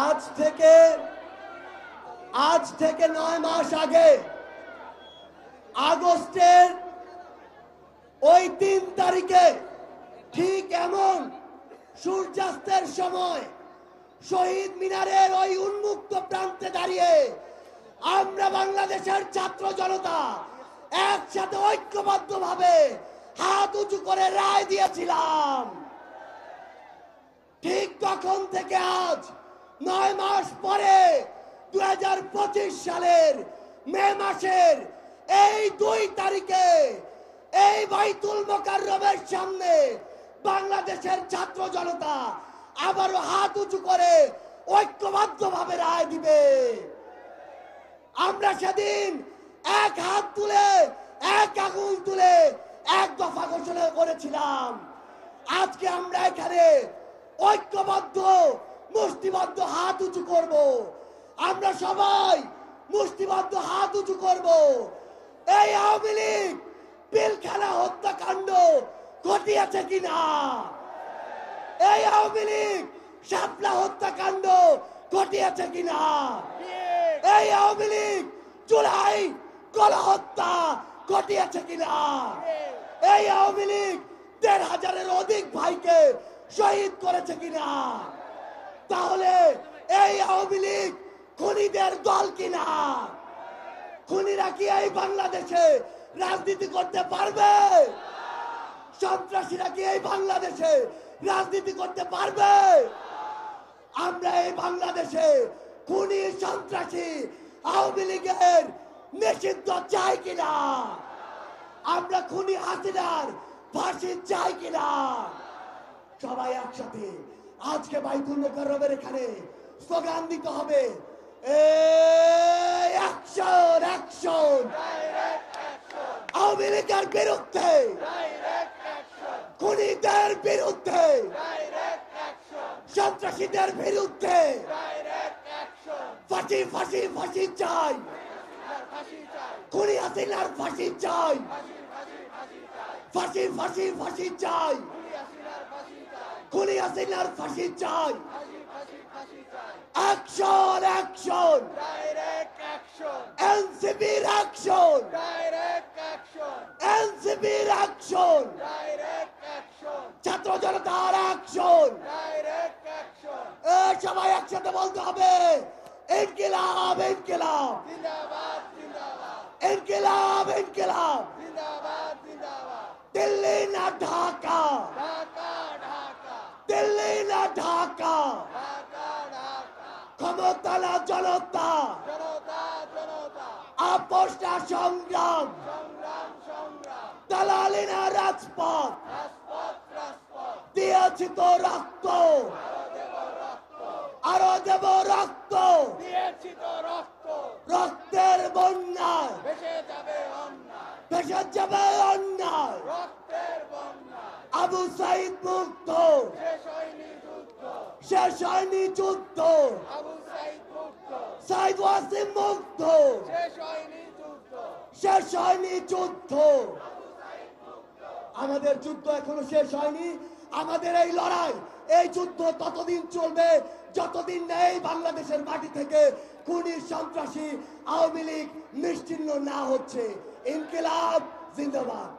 আজ থেকে 9 মাস আগে আগস্টের ওই 3 তারিখে ঠিক এমন সূর্যাস্তের সময় শহীদ মিনারের ওই উন্মুক্ত প্রান্তে দাঁড়িয়ে আমরা বাংলাদেশের ছাত্র জনতা একসাথে ঐক্যবদ্ধভাবে হাত উঁচু করে রায় দিয়েছিলাম। ঠিক তখন থেকে আজ 9 মাস পরে 2025 সালের মে মাসের এই 2 তারিখে এই বাইতুল মোকাররমের সামনে বাংলাদেশের ছাত্র জনতা আবারও হাত উঁচু করে ঐক্যবদ্ধভাবে রায় দিবে। আমরা সেদিন এক হাত তুলে এক আঙুল তুলে এক দফা ঘোষণা করেছিলাম। আজকে আমরা এখানে ঐক্যবদ্ধ মুষ্টিবদ্ধ হাত উঁচু করব। আমরা সবাই মুষ্টিবদ্ধ হাত উঁচু করব। এই আওয়ামী লীগ পিলখানা হত্যাকাণ্ড ঘটিয়েছে কিনা, এই আওয়ামী লীগ শাপলা হত্যাকাণ্ড ঘটিয়েছে কিনা, এই আওয়ামী লীগ জুলাই গণহত্যা ঘটিয়েছে কিনা, এই আওয়ামী লীগ ১৫০০-এর অধিক ভাইকে শহীদ করেছে কিনা, তাহলে এই আওয়ামী লীগ খুনিদের দল কিনা? খুনিরা কি এই বাংলাদেশে রাজনীতি করতে পারবে? সন্ত্রাসীরা কি এই বাংলাদেশে রাজনীতি করতে পারবে? আমরা এই বাংলাদেশে খুনি সন্ত্রাসী আওয়ামী লীগের নিষিদ্ধ চাই কিনা? আমরা খুনি হাসিনার ফাঁসি চাই কিনা? সবাই একসাথে আজকে বাইতুল মোকাররমের এখানে স্লোগান দিতে হবে, অ্যাকশন অ্যাকশন, আওয়ামী লীগের বিরুদ্ধে, খুনিদের বিরুদ্ধে, সন্ত্রাসীদের বিরুদ্ধে ফাঁসি ফাঁসি ফাঁসি চাই, খুনি হাসিনার ফাঁসি চাই, ফাঁসি ফাঁসি ফাঁসি চাই, খুনি হাসিনার ফাঁসি চাই। অ্যাকশন অ্যাকশন, এনসিপির অ্যাকশন, এনসিপির অ্যাকশন, ছাত্র জনতার অ্যাকশন। সবাই একসাথে বলতে হবে, ইনকিলাব ইনকিলাব, ইনকিলাব ইনকিলাব, দিল্লি না ঢাকা, দিল্লি না ঢাকা, ক্ষমতা না জনতা, আপোষ না সংগ্রাম, দালালি না রাজপথ, দিয়েছি তো রক্ত, আরো দেব রক্ত, রক্তের বন্যায় ভেসে যাবে অন্যায়, আবু সাইদ মুক্ত, শেষ হয়নি যুদ্ধ, সাইদ ওয়াসিম মুক্ত, শেষ হয়নি যুদ্ধ। আমাদের যুদ্ধ এখনো শেষ হয়নি। আমাদের এই লড়াই, এই যুদ্ধ ততদিন চলবে যতদিন না এই বাংলাদেশের মাটি থেকে খুনি সন্ত্রাসী আওয়ামী লীগ নিশ্চিহ্ন না হচ্ছে। ইনকিলাব জিন্দাবাদ।